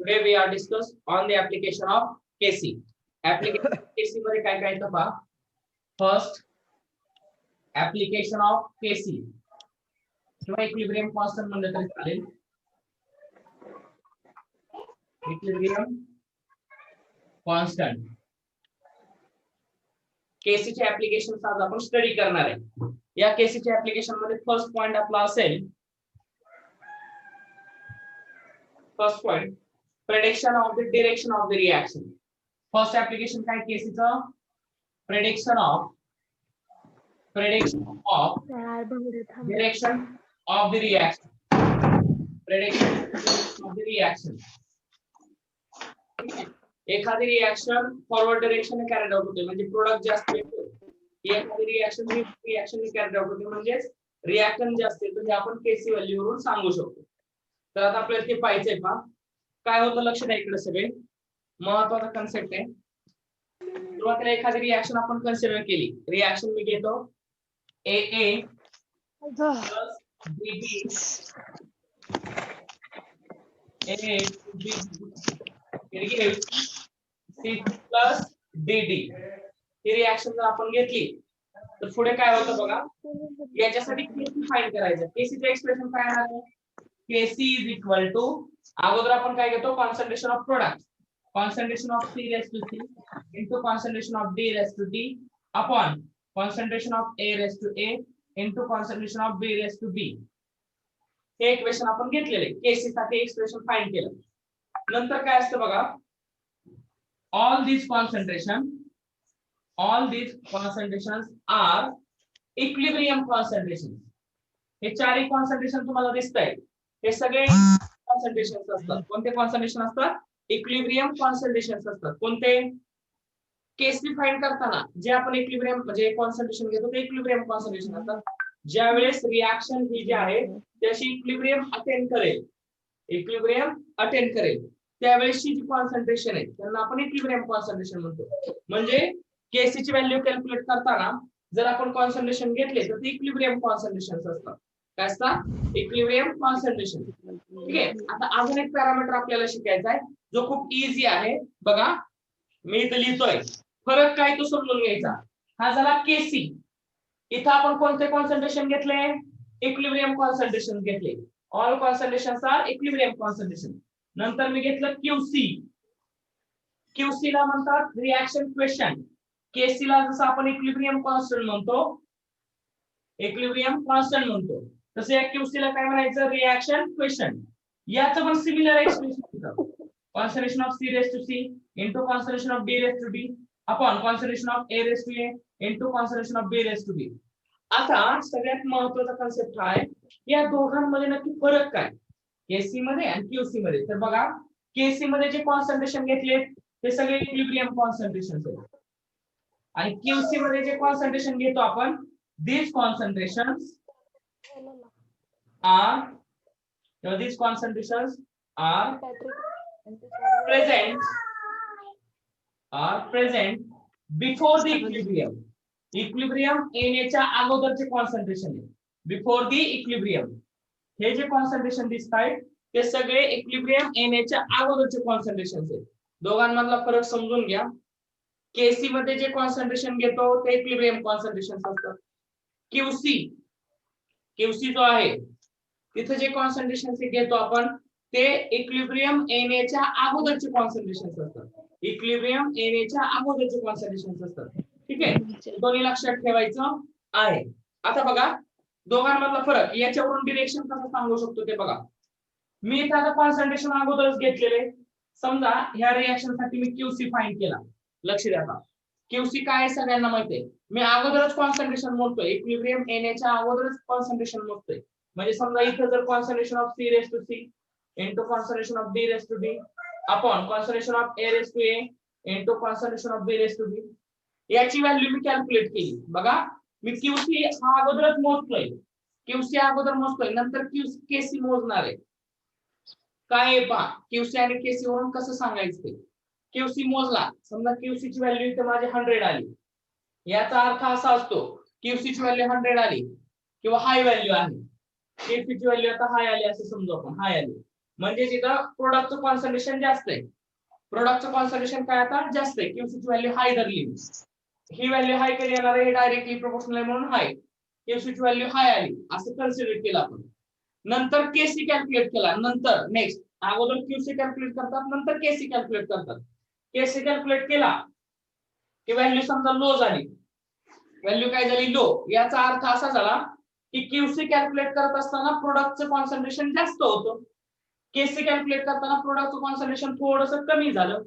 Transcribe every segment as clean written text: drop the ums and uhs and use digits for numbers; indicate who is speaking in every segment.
Speaker 1: Today we are discuss on the application of KC. Application KC मध्ये काय काय येतं पहा. First, application of KC किंवा इक्विलिब्रियम कॉन्स्टंट म्हणलं तरी चालेल. इक्विलिब्रियम कॉन्स्टंट केसी चे ऍप्लिकेशन आज आपण स्टडी करणार आहे. या केसी चे ऍप्लिकेशन मध्ये फर्स्ट पॉइंट आपला असेल, first point prediction of the direction of the reaction. First application काय केसीचं, prediction of direction of the reaction. Prediction of the reaction. एखादी reaction forward direction carried out होते म्हणजे प्रोडक्ट जास्त येतो. एखादी रिएक्शन कॅरीड आउट होते म्हणजे रिएक्टंट जास्त येतो. हे आपण केसी व्हॅल्यू वरून सांगू शकतो. तर आता आपल्याला ते पाहायचंय पहा काय होतं. लक्ष द्या इकडे, सगळे महत्त्वाचा कन्सेप्ट आहे. सुरुवातीला एखादी रिएक्शन आपण कन्सिडर केली. रिएक्शन मी घेतो AA plus BB C plus DD. ही रिएक्शन जर आपण घेतली तर पुढे काय होतं बघा. याच्यासाठी केसी फाइंड करायचं. केसीचं एक्सप्रेशन काय आहे, केसी इज इक्वल टू, अगोदर आपण काय घेतो, concentration of product, concentration of C raise to C into concentration of D raise to D upon concentration of A raise to A into concentration of B raise to B. हे equation आपण घेतलेले. केसी साठी expression find केलं. नंतर काय असतं बघा, all these concentrations are equilibrium concentrations. हे चारही कॉन्सन्ट्रेशन तुम्हाला दिसतायत. हे सगळे कॉन्सन्ट्रेशन्स असतात. कोणते कॉन्सन्ट्रेशन असतात, इक्विलिब्रियम कॉन्सन्ट्रेशन्स असतात. कोणते, केसी फाइंड करताना जे आपण इक्विलिब्रियम म्हणजे कॉन्सन्ट्रेशन घेतो ते इक्विलिब्रियम कॉन्सन्ट्रेशन असतात. ज्या वेळेस रिएक्शन ही जी आहे त्याची इक्विलिब्रियम अटेंड करेल त्यावेळेसची जी कॉन्सन्ट्रेशन आहे त्यांना आपण इक्विलिब्रियम कॉन्सन्ट्रेशन म्हणतो. म्हणजे केसी ची व्हॅल्यू कॅल्क्युलेट करताना जर आपण कॉन्सन्ट्रेशन घेतले तर ते इक्विलिब्रियम कॉन्सन्ट्रेशन्स असतात. काय असतात, इक्विलिब्रियम कॉन्सन्ट्रेशन. ठीक आहे. आता अजून एक पॅरामीटर आपल्याला शिकायचा आहे जो खूप इझी आहे. बघा मी इथे लिहितोय, फरक काय तो समजून घ्यायचा. हा झाला केसी. इथं आपण कोणते कॉन्सन्ट्रेशन घेतले, इक्विलिब्रियम कॉन्सन्ट्रेशन घेतले. All concentrations are equilibrium concentration. नंतर मी घेतलं क्यूसी. क्यूसी ला म्हणतात रिएक्शन क्वेश्चन. केसी ला जसं आपण इक्विलिब्रियम कॉन्स्टंट म्हणतो तसं या क्यूसी ला काय म्हणायचं, रिएक्शन क्वेश्चन. याचं पण सिमिलर एक्सप्रेशन होतं. Concentration of C raise to C into concentration of D raise to D upon concentration of A raise to A into concentration of B raise to B. आता सगळ्यात महत्त्वाचा concept आहे या दोघांमध्ये नक्की फरक काय, केसी मध्ये आणि क्यूसी मध्ये. तर बघा केसी मध्ये जे कॉन्सन्ट्रेशन घेतले ते सगळे इक्विलिब्रियम कॉन्सन्ट्रेशन्स आहेत आणि क्यूसी मध्ये जे कॉन्सन्ट्रेशन घेतो आपण, these concentrations are present before the equilibrium. Equilibrium येण्याच्या अगोदरचे कॉन्सन्ट्रेशन आहे. बिफोर द इक्विलिब्रियम हे जे कॉन्सन्ट्रेशन दिसतायत ते सगळे इक्विलिब्रियम येण्याच्या अगोदरचे कॉन्सन्ट्रेशन्स आहेत. दोघांमधला फरक समजून घ्या. केसी मध्ये जे कॉन्सन्ट्रेशन घेतो ते इक्विलिब्रियम कॉन्सन्ट्रेशन्स असतात. क्यूसी जो आहे तिथे जे कॉन्सन्ट्रेशन घेतो आपण ते इक्विलिब्रियम येण्याच्या अगोदरचे कॉन्सन्ट्रेशन्स असतात. इक्विलिब्रियम येण्याच्या अगोदरचे कॉन्सन्ट्रेशन्स असतात. ठीक आहे, दोन्ही लक्षात ठेवायचं आहे. आता बघा दोघांमधला फरक, याच्यावरून डिरेक्शन कसं सांगू शकतो ते बघा. मी इथे आता कॉन्सन्ट्रेशन अगोदरच घेतलेले. समजा ह्या रिएक्शन साठी मी क्यूसी फाइंड केला. लक्ष द्या, क्यूसी काय आहे सगळ्यांना माहिती आहे. मी अगोदरच कॉन्सन्ट्रेशन मोजतोय, इक्विलिब्रियम येण्याच्या अगोदरच कॉन्सन्ट्रेशन मोजतोय. म्हणजे समजा इथे जर concentration of C raise to C into concentration of D raise to D upon concentration of A raise to A into concentration of B raise to B याची व्हॅल्यू मी calculate केली. बघा मी क्यूसी हा अगोदरच मोजतोय, क्यूसी अगोदर मोजतोय, नंतर केसी मोजणार आहे. काय आहे पहा, क्यूसी आणि केसी वरून कसं सांगायचं ते. क्यूसी मोजला, समजा क्यूसी ची व्हॅल्यू इथे माझी 100 आली. याचा अर्थ असा असतो क्यूसी ची व्हॅल्यू 100 आली किंवा हाय व्हॅल्यू आहे, केसी ची व्हॅल्यू आता हाय आली असं समजू आपण, हाय आली. म्हणजे तिथं प्रोडक्टचं कॉन्सन्ट्रेशन जास्त आहे. प्रोडक्टचं कॉन्सन्ट्रेशन काय आता जास्त आहे, क्यूसीची व्हॅल्यू हाय धरली. ही व्हॅल्यू हाय कधी येणार आहे, डायरेक्टली प्रोपोर्शनल आहे म्हणून हाय. क्यूसीची व्हॅल्यू हाय आली असं कन्सिडर केलं आपण. नंतर केसी कॅल्क्युलेट केला. नंतर नेक्स्ट अगोदर क्यूसी कॅल्क्युलेट करतात, नंतर केसी कॅल्क्युलेट करतात. केसी कॅल्क्युलेट केला की व्हॅल्यू समजा लो झाली, व्हॅल्यू काय झाली लो, याचा अर्थ असा झाला की क्यूसी कॅल्क्युलेट करत असताना प्रोडक्टचं कॉन्सन्ट्रेशन जास्त होतं, केसी कॅल्क्युलेट करताना प्रोडक्टचं कॉन्सन्ट्रेशन थोडंसं कमी झालं.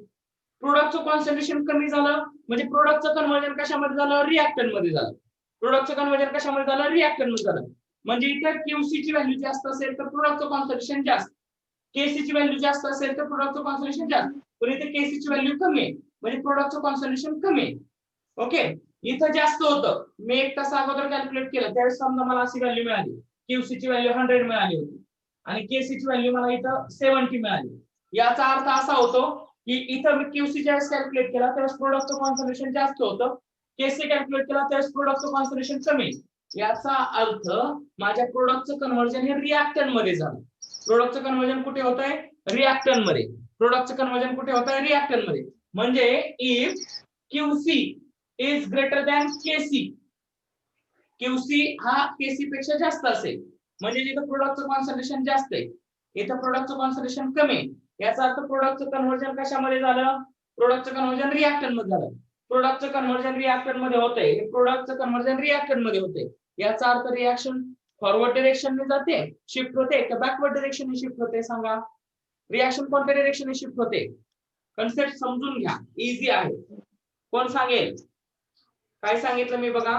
Speaker 1: प्रोडक्टचं कॉन्सन्ट्रेशन कमी झालं म्हणजे प्रोडक्टचं कन्व्हर्जन कशामध्ये झालं, रिएक्टंट मध्ये झालं. प्रोडक्टचं कन्व्हर्जन कशामध्ये झालं, रिएक्टंट मध्ये झालं. म्हणजे इथे क्यूसी ची व्हॅल्यू जास्त असेल तर प्रोडक्टचं कॉन्सन्ट्रेशन जास्त, केसी ची व्हॅल्यू जास्त असेल तर प्रोडक्टचं कॉन्सन्ट्रेशन जास्त, पण इथे केसी ची व्हॅल्यू कमी आहे म्हणजे प्रोडक्टचं कॉन्सन्ट्रेशन कमी आहे. ओके, इथं जास्त होतं, मी एक तास अगोदर कॅल्क्युलेट केलं त्यावेळेस समजा मला अशी व्हॅल्यू मिळाली, क्यूसी ची व्हॅल्यू 100 मिळाली होती आणि केसी ची व्हॅल्यू मला इथं 70 मिळाली. याचा अर्थ असा होतो की इथं मी क्यूसी च्या कॅल्क्युलेट केला त्यावेळेस प्रोडक्टचं कॉन्सन्ट्रेशन जास्त होतं, केसी कॅल्क्युलेट केला त्यावेळेस प्रोडक्टचं कॉन्सन्ट्रेशन कमी. याचा अर्थ माझ्या प्रोडक्टचं कन्व्हर्जन हे रिएक्टंट मध्ये झालं. प्रोडक्टचं कन्व्हर्जन कुठे होत आहे, रिएक्टंट मध्ये. प्रोडक्टचं कन्व्हर्जन कुठे होत आहे, रिएक्टंट मध्ये. म्हणजे if QC is greater than KC, QC हा केसी पेक्षा जास्त असेल म्हणजे जिथं प्रोडक्टचं कॉन्सन्ट्रेशन जास्त आहे, इथं प्रोडक्टचं कॉन्सन्ट्रेशन कमी आहे. याचा अर्थ प्रोडक्टचं कन्व्हर्जन कशामध्ये झालं, प्रोडक्टचं कन्व्हर्जन रिएक्टंट मध्ये झालं. प्रोडक्टचं कन्व्हर्जन रिएक्टंट मध्ये होतंय, प्रोडक्टचं कन्व्हर्जन रिएक्टंट मध्ये होतंय. याचा अर्थ रिएक्शन फॉरवर्ड डायरेक्शनने जाते, शिफ्ट होते का बॅकवर्ड डायरेक्शनने शिफ्ट होते, सांगा. रिएक्शन कोणत्या डायरेक्शनने शिफ्ट होते, कन्सेप्ट समजून घ्या, इझी आहे. कोण सांगेल, काय सांगितलं मी बघा.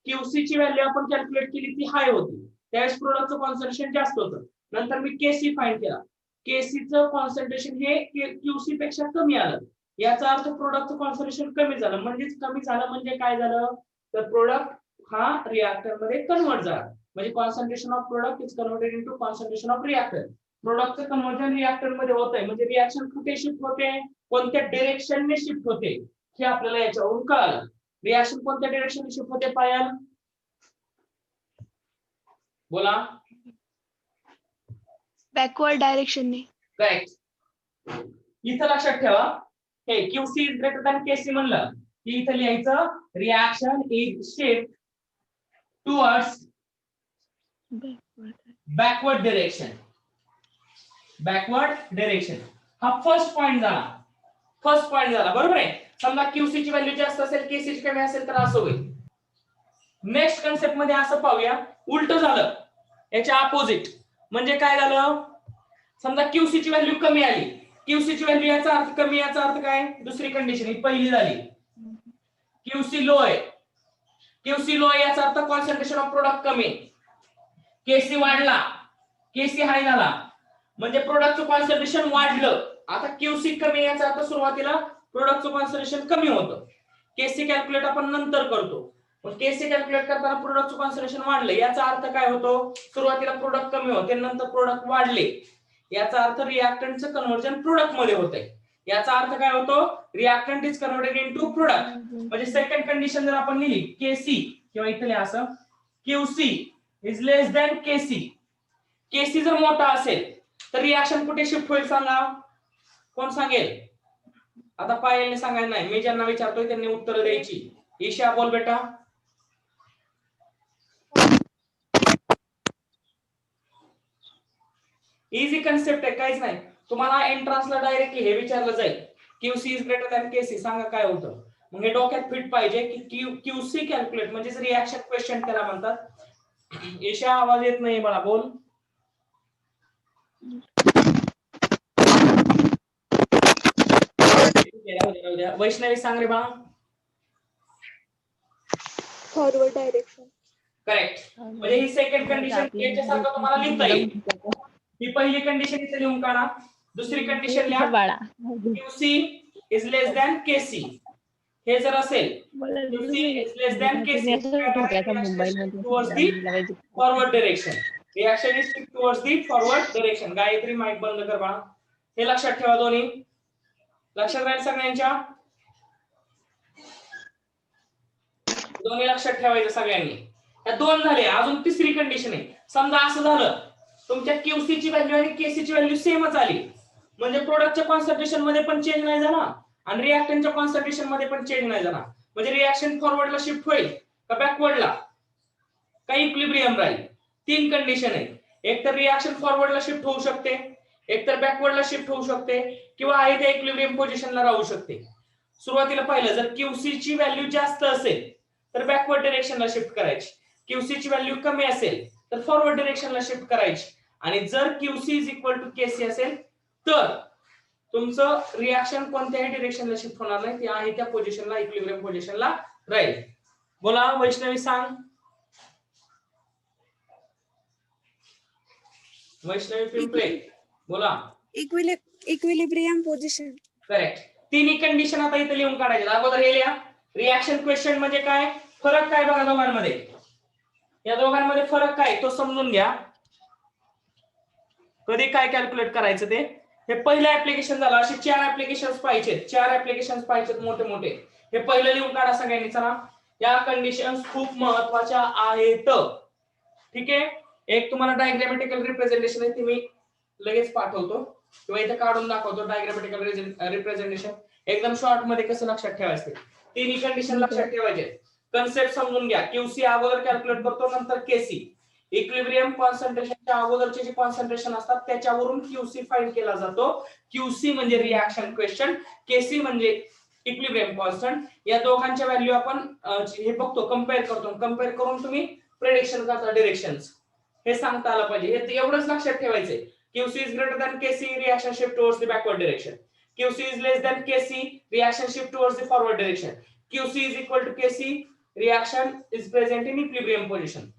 Speaker 1: क्यूसी ची व्हॅल्यू आपण कॅल्क्युलेट केली ती हाय होती, त्यावेळेस प्रोडक्टचं कॉन्सन्ट्रेशन जास्त होतं. नंतर मी केसी फाइंड केला, केसीचं कॉन्सन्ट्रेशन हे क्यूसी पेक्षा कमी आलं. याचा अर्थ प्रोडक्टचं कॉन्सन्ट्रेशन कमी झालं, म्हणजेच कमी झालं म्हणजे काय झालं, तर प्रोडक्ट हा रिएक्टर मध्ये कन्वर्ट झाला. म्हणजे concentration of product is converted into concentration of reactor. प्रोडक्टचं कन्वर्जन रिएक्टर मध्ये होतंय म्हणजे रिएक्शन कुठे शिफ्ट होते, कोणत्या डायरेक्शनने शिफ्ट होते हे आपल्याला याच्यावरून कळालं. रिएक्शन कोणत्या डायरेक्शनने शिफ्ट होते पायल, बोला.
Speaker 2: बॅकवर्ड डायरेक्शनने.
Speaker 1: राईट. इथं लक्षात ठेवा, हे क्यूसी इज ग्रेटर दॅन केसी म्हणलं की इथं लिहायचं reaction is shift towards backward direction. Backward direction हा फर्स्ट पॉइंट झाला, फर्स्ट पॉइंट झाला, बरोबर आहे. समजा क्यूसी ची व्हॅल्यू जास्त असेल, केसी ची कमी असेल तर असं होईल. नेक्स्ट कन्सेप्ट मध्ये असं पाहूया, उलट झालं, याच्या अपोजिट. म्हणजे काय झालं, समजा क्यूसी ची व्हॅल्यू कमी आली, क्यूसी ची व्हॅल्यू याचा अर्थ कमी, याचा अर्थ काय, दुसरी कंडिशन ही पहिली झाली, क्यूसी लो आहे. क्यूसी लो आहे याचा अर्थ कॉन्सन्ट्रेशन ऑफ प्रोडक्ट कमी, केसी वाढला, केसी हाय झाला म्हणजे प्रोडक्टचं कॉन्सन्ट्रेशन वाढलं. आता क्यूसी कमी याचा अर्थ सुरुवातीला प्रोडक्टचं कॉन्सन्ट्रेशन कमी होतं. केसी कॅल्क्युलेट आपण नंतर करतो, पण केसी कॅल्क्युलेट करताना प्रोडक्टचं कॉन्सन्ट्रेशन वाढलं याचा अर्थ काय होतो, सुरुवातीला प्रोडक्ट कमी होते नंतर प्रोडक्ट वाढले. याचा अर्थ रिएक्टंटचं कन्व्हर्जन प्रोडक्ट मध्ये होतंय. याचा अर्थ काय होतो, reactant is converted into product. म्हणजे सेकंड कंडिशन जर आपण लिहिली, केसी किंवा इथे लिहा असं, क्यूसी इज लेस दॅन केसी. केसी जर मोठा असेल तर रिएक्शन कुठे शिफ्ट होईल सांगा, कोण सांगेल. आता पायलने सांगायला नाही, मी ज्यांना विचारतोय त्यांनी उत्तर द्यायची. ईशा बोल बेटा. इझी कन्सेप्ट आहे, काहीच नाही. तुम्हाला एंट्रन्सला डायरेक्टली हे विचारलं जाईल, क्यूसी इज ग्रेटर दॅन केसी, सांगा काय होतं. मग हे डोक्यात फिट पाहिजे की क्यूसी कॅल्क्युलेट म्हणजे रिएक्शन क्वेश्चन त्याला म्हणतात. ईशा आवाज येत नाही मला, बोल. वैष्णवी सांग रे बाळा.
Speaker 2: Forward direction.
Speaker 1: करेक्ट. म्हणजे ही सेकंड कंडिशन याच्यासारखं तुम्हाला लिहिता येईल. ही पहिली कंडिशन इथे लिहून काढा, दुसरी कंडिशन लिहा, QC is less than KC. हे जर असेल QC is less than KC, towards the forward direction. Reaction is towards the forward direction. Gayatri mike बंद कर बाळा. हे लक्षात ठेवा, दोन्ही लक्षात राहील सगळ्यांच्या, दोन्ही लक्षात ठेवायचं सगळ्यांनी. या दोन झाले, अजून तिसरी कंडिशन आहे. समजा असं झालं तुमच्या क्यूसी ची व्हॅल्यू आणि केसी ची व्हॅल्यू सेमच आली, म्हणजे प्रोडक्टच्या कॉन्सन्ट्रेशन मध्ये पण चेंज नाही झाला आणि रिएक्टंटच्या कॉन्सन्ट्रेशन मध्ये पण चेंज नाही झाला, म्हणजे रिएक्शन फॉरवर्डला शिफ्ट होईल का बॅकवर्डला का इक्विलिब्रियम राहील. तीन कंडिशन आहेत, एक तर रिएक्शन फॉरवर्डला शिफ्ट होऊ शकते, एक तर बॅकवर्डला शिफ्ट होऊ शकते, किंवा आहे त्या इक्विलिब्रियम पोझिशनला राहू शकते. सुरुवातीला पाहिलं, जर क्यूसी ची व्हॅल्यू जास्त असेल तर बॅकवर्ड डायरेक्शनला शिफ्ट करायची, क्यूसी ची व्हॅल्यू कमी असेल तर फॉरवर्ड डायरेक्शनला शिफ्ट करायची, आणि जर क्यूसी इज इक्वल टू केसी असेल तर तुमचं रिएक्शन कोणत्याही डायरेक्शनला शिफ्ट होणार नाही, ते आहे त्या पोझिशनला इक्विलिब्रियम पोझिशनला राहील. बोला वैष्णवी सांग. वैष्णवी पिंपळे बोला.
Speaker 2: Equilibrium position.
Speaker 1: करेक्ट. तिन्ही कंडिशन आता इथे लिहून काढायचे. अगोदर हे लिहा, रिएक्शन क्वेश्चन म्हणजे काय, फरक काय बघा दोघांमध्ये, या दोघांमध्ये फरक काय तो समजून घ्या. कधी काय कॅल्क्युलेट करायचं ते, हे पहिलं ऍप्लिकेशन झालं. असे 4 ऍप्लिकेशन्स पाहिजेत, 4 ऍप्लिकेशन्स पाहिजेत मोठे मोठे. हे पहिलं लिहून काढा सगळ्यांनी. चला, या कंडिशन्स खूप महत्वाच्या आहेत. ठीक आहे. एक तुम्हाला डायग्रामॅटिकल रिप्रेझेंटेशन आहे, ते मी लगेच पाठवतो किंवा इथे काढून दाखवतो. डायग्रामॅटिकल रिप्रेझेंटेशन एकदम शॉर्ट मध्ये कसं लक्षात ठेवायचं, तिन्ही कंडिशन लक्षात ठेवायचे. कन्सेप्ट समजून घ्या. क्यूसी अगोदर कॅल्क्युलेट करतो, नंतर केसी. इक्विलिब्रियम कॉन्सन्ट्रेशनच्या अगोदरचे जे कॉन्सन्ट्रेशन असतात त्याच्यावरून क्यूसी फाइंड केला जातो. क्यूसी म्हणजे रिएक्शन क्वेश्चन, केसी म्हणजे इक्विलिब्रियम कॉन्स्टंट. या दोघांच्या व्हॅल्यू आपण हे बघतो, कंपेअर करतो. कंपेअर करून तुम्ही प्रेडिक्शन करता डायरेक्शन्स, हे सांगता आलं पाहिजे. हे एवढंच लक्षात ठेवायचंय. QC is greater than KC, reaction shift towards the backward direction. QC is less than KC, reaction shift towards the forward direction. QC is equal to KC, reaction is present in equilibrium position.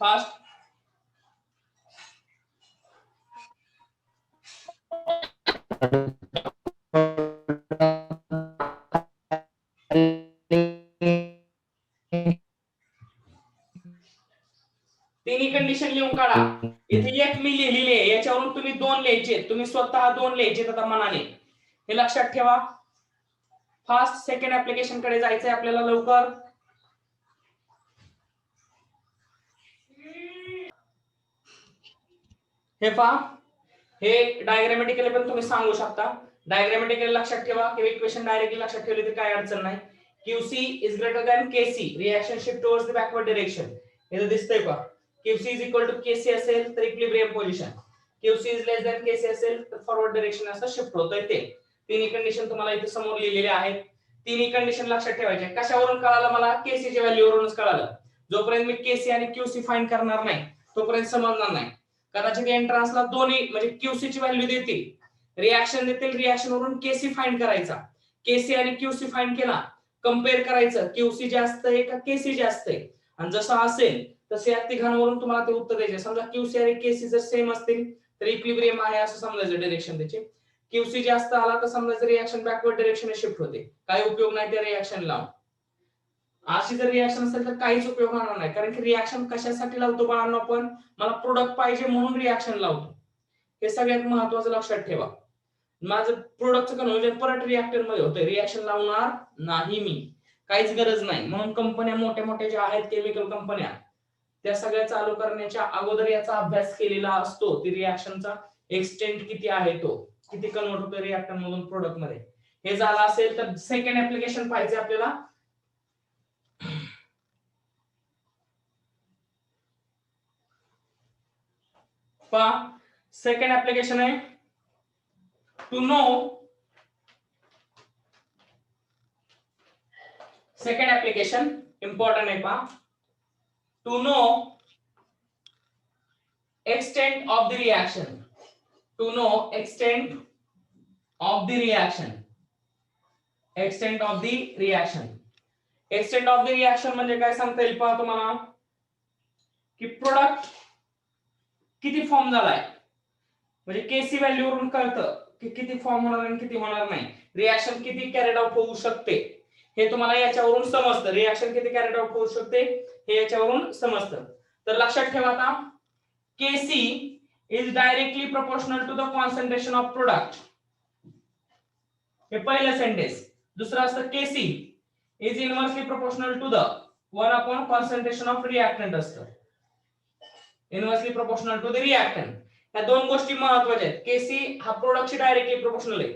Speaker 1: Fast. तिन्ही condition लिहून काढा. इथे एक मी लिहिलेली आहे, याच्यावरून तुम्ही 2 लिहायचे. तुम्ही स्वतः 2 लिहायचे आता मनाने, हे लक्षात ठेवा. फास्ट सेकंड ऍप्लिकेशन कडे जायचंय आपल्याला लवकर. हे पहा, हे डायग्रामॅटिकली पण तुम्ही सांगू शकता. डायग्रामॅटिकली लक्षात ठेवा किंवा इक्वेशन डायरेक्टली लक्षात ठेवली तर काय अडचण नाही. QC is greater than KC, reaction shift towards the backward direction. हे दिसतंय का, QC is equal to KC असेल तर equilibrium position, QC is less than KC असेल तर फॉरवर्ड डायरेक्शन असं शिफ्ट होतंय. ते तिन्ही कंडिशन तुम्हाला इथे समोर लिहिलेले आहेत. तिन्ही कंडिशन लक्षात ठेवायचे. कशावरून कळालं मला, केसी च्या व्हॅल्यूवरूनच कळालं. जोपर्यंत मी केसी आणि क्यूसी फाइंड करणार नाही तोपर्यंत समजणार नाही. कदाचित एंट्रन्सला दोन्ही म्हणजे क्यूसी ची व्हॅल्यू देतील, रिएक्शन देतील, रिएक्शन वरून केसी फाइंड करायचा. केसी आणि क्यूसी फाइंड केला, कंपेअर करायचं, क्यूसी जास्त आहे का केसी जास्त आहे, आणि जसं असेल तसे या तिघांवरून तुम्हाला ते उत्तर द्यायचे. समजा क्यूसी आणि केसी जर सेम असतील तर इक्विलिब्रियम आहे असं समजायचं डायरेक्शन त्याचे. क्यूसी जास्त आला तर समजायचं रिएक्शन बॅकवर्ड डायरेक्शन शिफ्ट होते. काही उपयोग नाही त्या रिएक्शन लावून. अशी जर रिएक्शन असेल तर काहीच उपयोग होणार नाही, कारण की रिएक्शन कशासाठी लावतो बाळांनो आपण, मला प्रोडक्ट पाहिजे म्हणून रिएक्शन लावतो. हे सगळ्यात महत्त्वाचं लक्षात ठेवा. माझं प्रोडक्टचं कन्व्हर्जन परत रिएक्टर मध्ये होतंय, रिएक्शन लावणार नाही मी, काहीच गरज नाही. म्हणून कंपन्या मोठ्या मोठ्या ज्या आहेत केमिकल कंपन्या, त्या सगळ्या चालू करण्याच्या अगोदर याचा अभ्यास केलेला असतो. ती रिएक्शनचा एक्सटेंट किती आहे, तो किती कन्वर्ट होतो रिएक्टर मधून प्रोडक्ट मध्ये. हे झालं असेल तर सेकंड ऍप्लिकेशन पाहिजे आपल्याला. पहा, सेकंड ऍप्लिकेशन आहे to know. Second application important आहे पहा. To know extent of the reaction, to know extent of the reaction, extent of the reaction. extent of the reaction म्हणजे काय सांगता येईल पहा तुम्हाला, की प्रोडक्ट किती फॉर्म झालाय, म्हणजे केसी व्हॅल्यू वरून कळतं की किती फॉर्म होणार आणि किती होणार नाही. रिएक्शन किती कॅरीड आउट होऊ शकते हे तुम्हाला याच्यावरून समजतं. रिएक्शन किती कॅरीड आउट होऊ शकते हे याच्यावरून समजतं. तर लक्षात ठेवा आता, Kc is directly proportional to the concentration of product. हे पहिलं सेंटेन्स. दुसरं असतं Kc is inversely proportional to the 1 upon concentration of reactant असतं. Inversely proportional to the reactant. या दोन गोष्टी महत्त्वाच्या आहेत. केसी हा प्रोडक्टशी डायरेक्टली प्रोपोर्शनल आहे.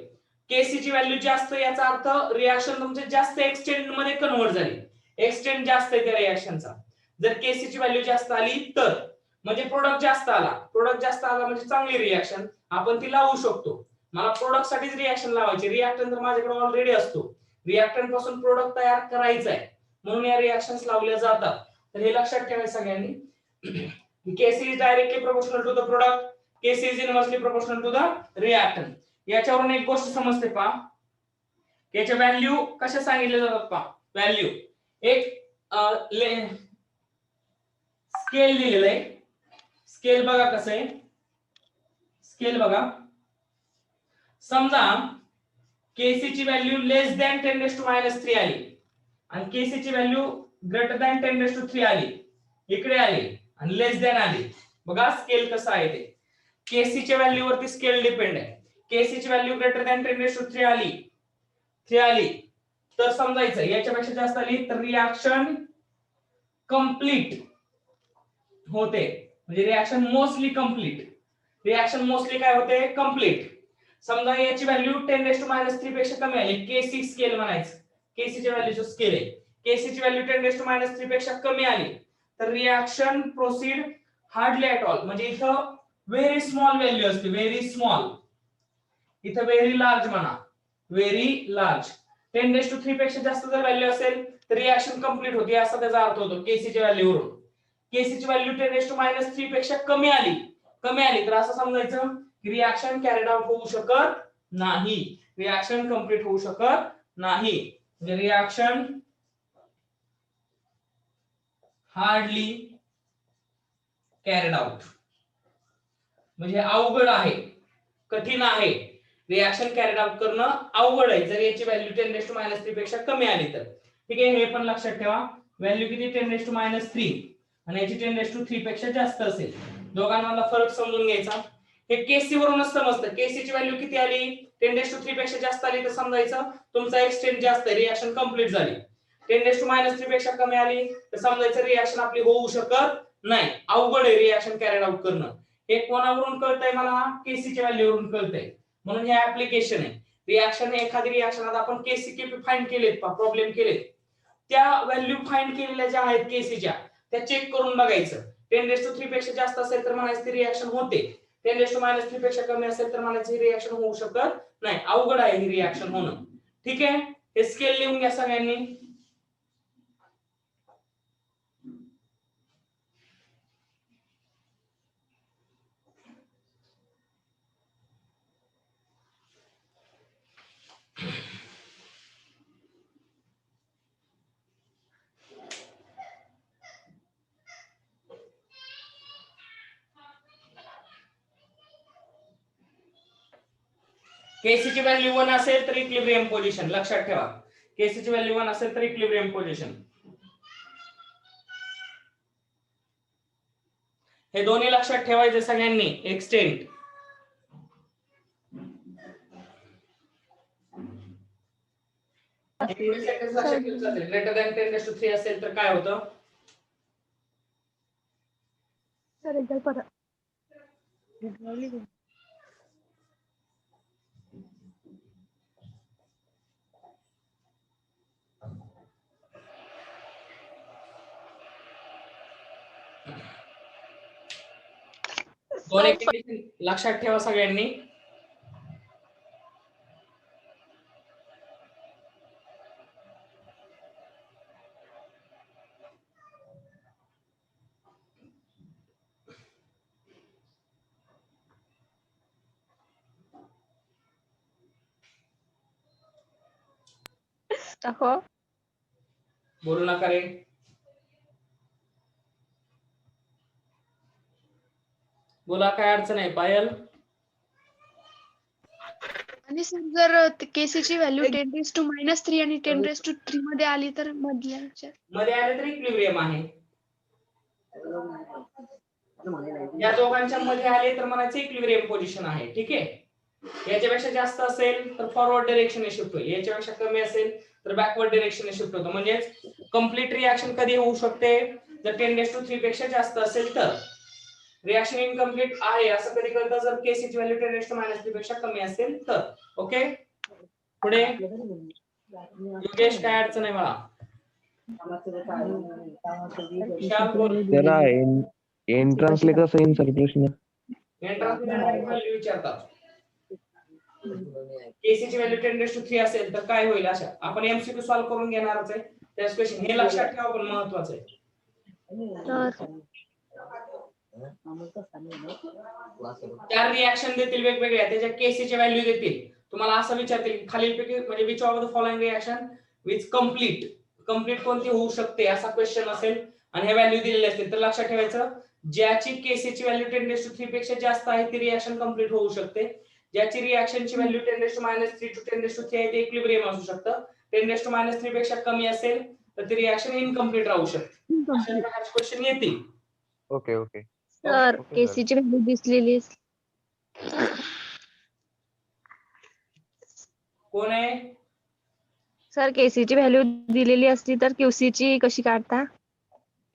Speaker 1: केसी ची व्हॅल्यू जास्त याचा अर्थ रिएक्शन तुमचे जास्त एक्सटेंट मध्ये कन्वर्ट झाली. एक्सटेंट जास्त आहे त्या रिएक्शनचा. जर केसी ची व्हॅल्यू जास्त आली तर म्हणजे प्रोडक्ट जास्त आला. प्रोडक्ट जास्त आला म्हणजे चांगली रिएक्शन आपण ती लावू शकतो. मला प्रोडक्ट साठीच रिएक्शन लावायची. रिएक्टंट तर माझ्याकडे ऑलरेडी असतो. रिएक्टंट पासून प्रोडक्ट तयार करायचा आहे म्हणून या रिएक्शन्स लावल्या जातात. तर हे लक्षात ठेवायचं सगळ्यांनी. KC is directly proportional to the product. KC is inversely proportional to the reactant. याच्यावरून एक गोष्ट समजते पहा. याच्या व्हॅल्यू कशा सांगितल्या जातात पहा. व्हॅल्यू एक स्केल दिलेलं आहे. स्केल बघा कसं आहे. स्केल बघा. समजा केसी ची व्हॅल्यू लेस दॅन 10⁻³ आली आणि केसी ची व्हॅल्यू ग्रेटर दॅन 10⁻³ आली. इकडे आली आणि लेस दॅन आली. बघा स्केल कसं आहे ते. केसी च्या व्हॅल्यू वरती स्केल डिपेंड आहे. केसी ची व्हॅल्यू ग्रेटर दॅन 10⁻³ आली 3 आली तर समजायचं याच्यापेक्षा जास्त आली तर रिएक्शन कंप्लीट होते. म्हणजे reaction mostly complete. Reaction mostly काय होते कंप्लीट. समजा याची व्हॅल्यू 10⁻³ पेक्षा कमी आली. केसी स्केल म्हणायचं. केसी च्या व्हॅल्यूचं स्केल आहे. केसी ची व्हॅल्यू 10⁻³ पेक्षा कमी आली तर reaction proceed hardly at all. म्हणजे इथं व्हेरी स्मॉल व्हॅल्यू असते. Very small. इथं व्हेरी लार्ज म्हणा. Very large. 10⁻³ पेक्षा जास्त जर व्हॅल्यू असेल तर रिएक्शन कंप्लीट होते असा त्याचा अर्थ होतो केसी च्या व्हॅल्यूवरून. केसी ची व्हॅल्यू 10⁻³ पेक्षा कमी आली तर असं समजायचं की रिएक्शन कॅरीड आउट होऊ शकत नाही. रिएक्शन कंप्लीट होऊ शकत नाही. म्हणजे रिएक्शन हार्डली कॅरीड आउट. म्हणजे अवघड आहे, कठीण आहे. रिएक्शन कॅरीड आउट करणं अवघड आहे जर याची व्हॅल्यू 10⁻³ पेक्षा कमी आली तर. ठीक आहे. हे पण लक्षात ठेवा. व्हॅल्यू किती 10⁻³ आणि याची 10⁻³ पेक्षा जास्त असेल. दोघांमधला फरक समजून घ्यायचा. हे केसी वरूनच समजतं. केसी ची व्हॅल्यू किती आली 10⁻³ पेक्षा जास्त आली तर समजायचं तुमचा एक्सटेंट जास्त आहे. रिएक्शन कंप्लीट झाली. 10⁻³ पेक्षा कमी आली तर समजायचं रिएक्शन आपली होऊ शकत नाही. अवघड आहे रिएक्शन कॅरीड आउट करणं. हे कोणावरून कळतंय मला केसी च्या व्हॅल्यूवरून कळतंय. म्हणून हे ऍप्लिकेशन आहे. रिएक्शन एखादी रिएक्शन आता आपण केसी केपी फाइंड केलेत पहा. प्रॉब्लेम केलेत. त्या व्हॅल्यू फाइंड केलेल्या ज्या आहेत केसीच्या त्या चेक करून बघायचं. 10⁻³ पेक्षा जास्त असेल तर म्हणायचं ती रिएक्शन होते. 10⁻³ पेक्षा कमी असेल तर म्हणायचं ही रिएक्शन होऊ शकत नाही. अवघड आहे ही रिएक्शन होणं. ठीक आहे. हे स्केल लिहून घ्या सगळ्यांनी. केसी ची व्हॅल्यू 1 असेल तर इक्विलिब्रियम पोझिशन. लक्षात ठेवा. केसी ची व्हॅल्यू 1 असेल तर इक्विलिब्रियम पोझिशन. हे दोन्ही लक्षात ठेवायचे सगळ्यांनी. एक्सटेंट ग्रेटर दॅन 10⁻³ असेल तर काय होतं. दोन्ही कंडिशन लक्षात ठेवा सगळ्यांनी. बोलू नका रे. बोला काय अडचण आहे पायल.
Speaker 3: आणि सर जर केसी ची व्हॅल्यू 10⁻³ आणि 10⁻³ मध्ये आली तर मध्ये
Speaker 1: आले तर इक्विलिब्रियम आहे. या दोघांच्या मध्ये आले तर म्हणायचं इक्विलिब्रियम पोझिशन आहे. ठीक आहे. याच्यापेक्षा जास्त असेल तर फॉरवर्ड डायरेक्शनने शिफ्ट होईल. याच्यापेक्षा कमी असेल तर बॅकवर्ड डायरेक्शनने शिफ्ट होतो. म्हणजे कंप्लीट रिएक्शन कधी होऊ शकते जर 10⁻³ पेक्षा जास्त असेल तर. रिएक्शन इनकम्प्लीट आहे असं कधी कळतं जर Kc ची व्हॅल्यू 10⁻³ पेक्षा कमी असेल तर. ओके, पुढे योगेश काय अडचण आहे मला? विशाल बोल.
Speaker 4: त्याला एंट्रन्सला कसं येईन सर प्रश्न?
Speaker 1: एंट्रन्स मध्ये व्हॅल्यू विचारतात. Kc ची व्हॅल्यू 10⁻³ असेल तर काय होईल अशा आपण एमसीक्यू सॉल्व्ह करून घेणारच आहे. त्याच क्वेश्चन हे लक्षात ठेवा पण महत्त्वाचं आहे. चार रिएक्शन देतील वेगवेगळ्या त्याच्या Kc ची व्हॅल्यू देतील. तुम्हाला असं विचारतील खालीलपैकी म्हणजे which of the following reaction which complete कोणती होऊ शकते असा क्वेश्चन असेल आणि हे व्हॅल्यू दिलेले असतील तर लक्षात ठेवायचं ज्याची Kc ची व्हॅल्यू 10⁻³ पेक्षा जास्त आहे ती रिएक्शन कंप्लीट होऊ शकते. ज्याची रिएक्शनची व्हॅल्यू 10⁻³ टू 10⁻³ आहे ते इक्विलिब्रियम असू शकतं. 10⁻³ पेक्षा कमी असेल तर ती रिएक्शन इनकम्प्लीट राहू शकते. अशा प्रकारचे क्वेश्चन येतील.
Speaker 4: ओके ओके
Speaker 3: सर Kc ची व्हॅल्यू दिसलेली
Speaker 1: कोण आहे?
Speaker 3: सर Kc ची व्हॅल्यू दिलेली असली तर Qc ची कशी काढता?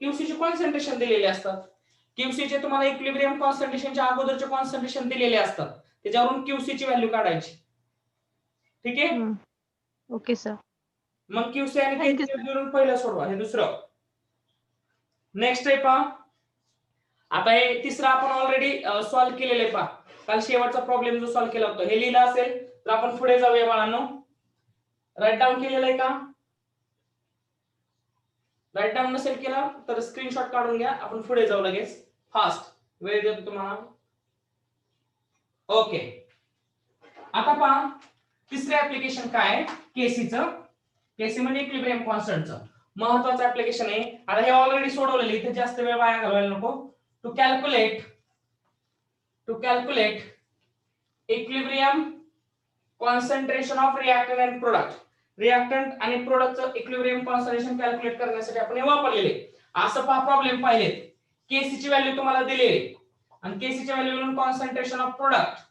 Speaker 1: Qc चे कॉन्सन्ट्रेशन दिलेले असतात. Qc चे तुम्हाला इक्विलिब्रियम कॉन्सन्ट्रेशनच्या अगोदरचे कॉन्सन्ट्रेशन दिलेले असतात. त्याच्यावरून Qc ची व्हॅल्यू काढायची. ठीक आहे?
Speaker 3: Okay sir.
Speaker 1: मग Qc आणि Kc ची व्हॅल्यू पहिलं सोडवा हे दुसरं. नेक्स्ट आहे पहा. आता हे तिसरं आपण ऑलरेडी सॉल्व्ह केलेलं आहे पहा. काल शेवटचा प्रॉब्लेम जो सॉल्व्ह केला होता हे लिहिलं असेल तर आपण पुढे जाऊया बाळांनो. राईट डाऊन केलेलं आहे का? राईट डाऊन नसेल केला तर स्क्रीनशॉट काढून घ्या. आपण पुढे जाऊ लगेच फास्ट वेळ देतो तुम्हाला. ओके, आता पहा तिसरे ऍप्लिकेशन काय आहे केसीचं. केसी म्हणजे इक्विलिब्रियम कॉन्स्टंटचं महत्त्वाचं ऍप्लिकेशन आहे. आता हे ऑलरेडी सोडवलेलं इथे जास्त वेळ वाया घालवायला नको. To calculate equilibrium concentration of reactant and product. Reactant आणि प्रोडक्टचं इक्विलिब्रियम कॉन्सन्ट्रेशन कॅल्क्युलेट करण्यासाठी आपण हे वापरलेले. असं पहा प्रॉब्लेम पाहिलेत. Kc ची व्हॅल्यू तुम्हाला दिली आहे आणि Kc ची व्हॅल्यू वरून कॉन्सन्ट्रेशन ऑफ प्रोडक्ट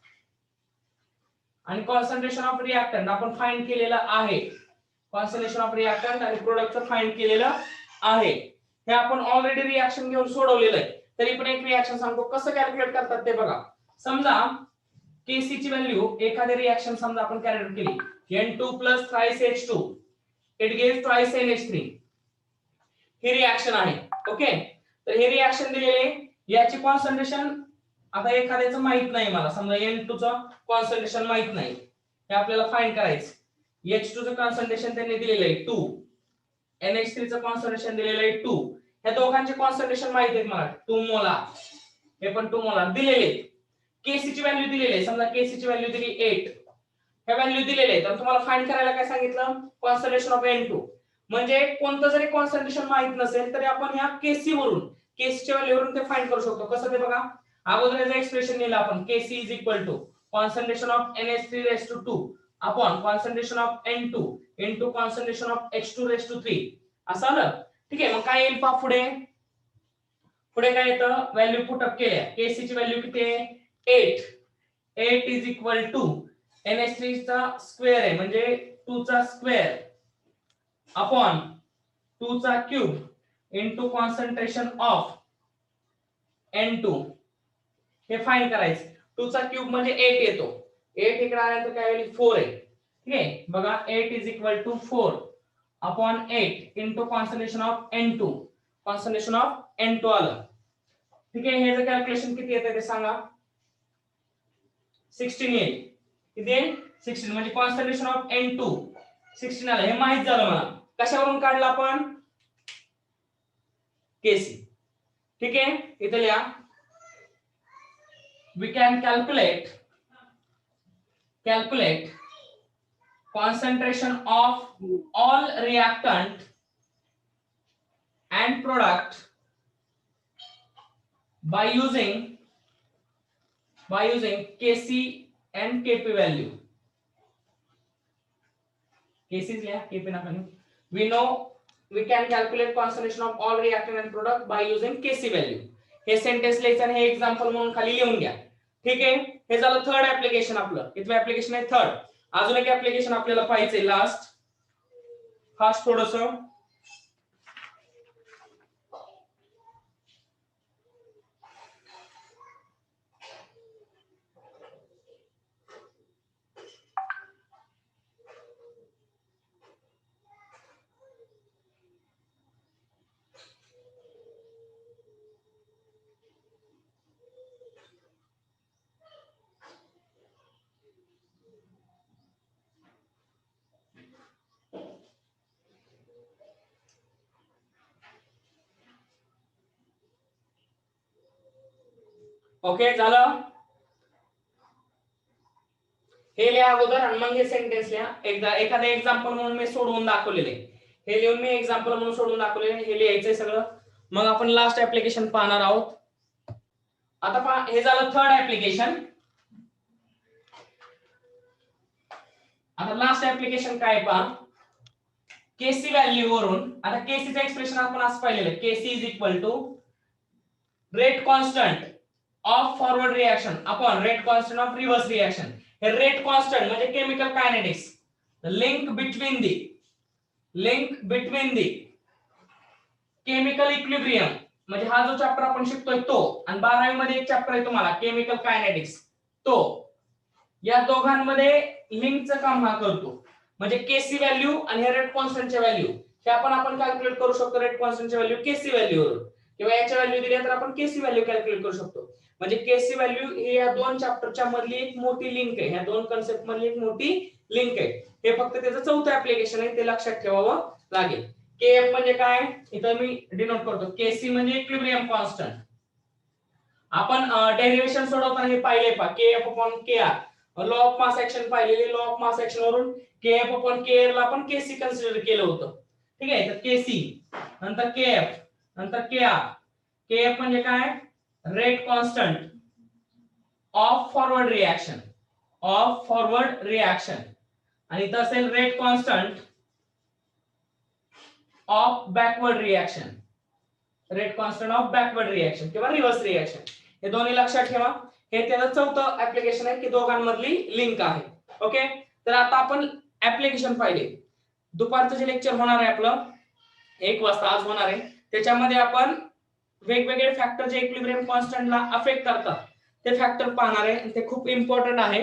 Speaker 1: आणि कॉन्सन्ट्रेशन ऑफ रिएक्टंट आपण फाइंड केलेलं आहे. कॉन्सन्ट्रेशन ऑफ रिएक्टंट आणि प्रोडक्टचं फाइंड केलेलं आहे. हे आपण ऑलरेडी रिएक्शन घेऊन सोडवलेलं आहे. तरी पण एक रिएक्शन सांगतो कसं कॅल्क्युलेट करतात ते बघा. समजा Kc ची व्हॅल्यू एखादी रिएक्शन समजा आपण कॅल्क्युलेट केली N2 + thrice H2 it gives twice NH3 he reaction आहे. ओके, तर हे रिएक्शन दिलेले याची कॉन्सन्ट्रेशन आता एखाद्याचं माहित नाही मला समजा N2 चं कॉन्सन्ट्रेशन माहित नाही हे आपल्याला फाइंड करायचं. H2 चं कॉन्सन्ट्रेशन त्यांनी दिलेलं आहे 2, NH3 चं कॉन्सन्ट्रेशन दिलेलं आहे 2. ह्या दोघांचे कॉन्सन्ट्रेशन माहित आहे मला 2 मोलार, हे पण 2 मोलार दिलेले. Kc ची व्हॅल्यू दिलेली आहे समजा Kc ची व्हॅल्यू दिली 8. ह्या व्हॅल्यू दिलेले आहेत तर तुम्हाला फाइंड करायला काय सांगितलं कॉन्सन्ट्रेशन ऑफ N2. म्हणजे कोणतं जरी कॉन्सन्ट्रेशन माहित नसेल तरी आपण ह्या Kc वरून Kc च्या व्हॅल्यू वरून ते फाइंड करू शकतो. कसं ते बघा. अगोदर याचं एक्सप्रेशन लिहिलं आपण Kc concentration of NH3 upon concentration of N2 into concentration of H2 असं आलं. ठीक आहे, मग काय येईल पहा पुढे काय येतं व्हॅल्यू पुट अप केल्या. Kc ची व्हॅल्यू किती आहे 8 इज इक्वल टू NH3 चा स्क्वेअर आहे म्हणजे 2 चा स्क्वेअर अपॉन 2 चा cube into concentration of N2 हे फाइंड करायचं. 2 चा क्यूब म्हणजे 8 येतो. 8 इकडे आल्यानंतर काय होईल 4 आहे. ठीक आहे, बघा 8 is equal to 4 upon 8 into concentration of N2 concentration of N2 आलं. ठीक आहे, ह्याचं कॅल्क्युलेशन किती येतं ते सांगा. 16 येईल. किती आहे 16 म्हणजे कॉन्सन्ट्रेशन ऑफ N2 16 आलं. हे माहित झालं मला. कशावरून काढलं आपण Kc. ठीक आहे, इथे लिहा we can calculate concentration of all reactant and product by using Kc and Kp value. Kc is लिहा Kp नका लिहू. We can calculate concentration of all reactant and product by using Kc value. हे sentence लिहायचं आणि हे example म्हणून खाली लिहून घ्या. ठीक आहे, हे झालं थर्ड ऍप्लिकेशन आपलं. इथलं ऍप्लिकेशन आहे थर्ड. अजून एक ऍप्लिकेशन आपल्याला पाहिजे लास्ट फास्ट थोडस. ओके झालं. हे लिहा अगोदर आणि मग हे सेंटेन्स लिहा. एकदा एखादं एक्झाम्पल म्हणून मी सोडवून दाखवलेले, हे लिहून मी एक्झाम्पल म्हणून सोडवून दाखवलेले, हे लिहायचंय सगळं. मग आपण लास्ट ऍप्लिकेशन पाहणार आहोत. आता पहा, हे झालं थर्ड ऍप्लिकेशन. आता लास्ट ऍप्लिकेशन काय पहा, केसी व्हॅल्यू वरून. आता केसीचं एक्सप्रेशन आपण असं पाहिलेलं, KC is equal to rate constant of forward reaction upon rate constant of reverse reaction. हे रेट कॉन्स्टंट म्हणजे chemical kinetics, link between the chemical equilibrium, म्हणजे हा जो चॅप्टर आपण शिकतोय तो, आणि 12वी मध्ये एक चॅप्टर आहे तुम्हाला केमिकल कायनेटिक्स, तो या दोघांमध्ये लिंकचं काम हा करतो. म्हणजे केसी व्हॅल्यू आणि हे रेट कॉन्स्टंटचे व्हॅल्यू हे आपण कॅल्क्युलेट करू शकतो. रेट कॉन्स्टंटचे व्हॅल्यू केसी व्हॅल्यू वरून, किंवा याच्या व्हॅल्यू दिल्या तर आपण केसी व्हॅल्यू कॅल्क्युलेट करू शकतो. म्हणजे केसी व्हॅल्यू ही या दोन चॅप्टरच्या मधली एक मोठी लिंक आहे, या दोन कन्सेप्ट मधली एक मोठी लिंक आहे. हे फक्त त्याचं चौथं ऍप्लिकेशन आहे, ते लक्षात ठेवावं लागेल. केएफ म्हणजे काय, इथं मी डिनोट करतो. केसी म्हणजे इक्विलिब्रियम कॉन्स्टंट. आपण डेरिव्हेशन सोडवताना हे पाहिले पहा, KF upon KR, law of mass action पाहिलेले. लॉ ऑफ मास ऍक्शन वरून केएफ अपॉन केआर ला आपण केसी कन्सिडर केलं होतं. ठीक आहे, तर केसी नंतर केएफ नंतर केआर. केएफ म्हणजे काय, rate constant of forward reaction, आणि इथं असेल rate constant of backward reaction, किंवा रिव्हर्स रिएक्शन. हे दोन्ही लक्षात ठेवा. हे त्याचं चौथं ऍप्लिकेशन आहे की दोघांमधली लिंक आहे. ओके, तर आता आपण ऍप्लिकेशन पाहिले. दुपारचं जे लेक्चर होणार आहे आपलं 1 वाजता आज होणार आहे, त्याच्यामध्ये आपण वेगवेगळे फॅक्टर जे इक्विलिब्रियम कॉन्स्टंटला अफेक्ट करतात ते फॅक्टर पाहणार आहे. ते खूप इम्पॉर्टंट आहे.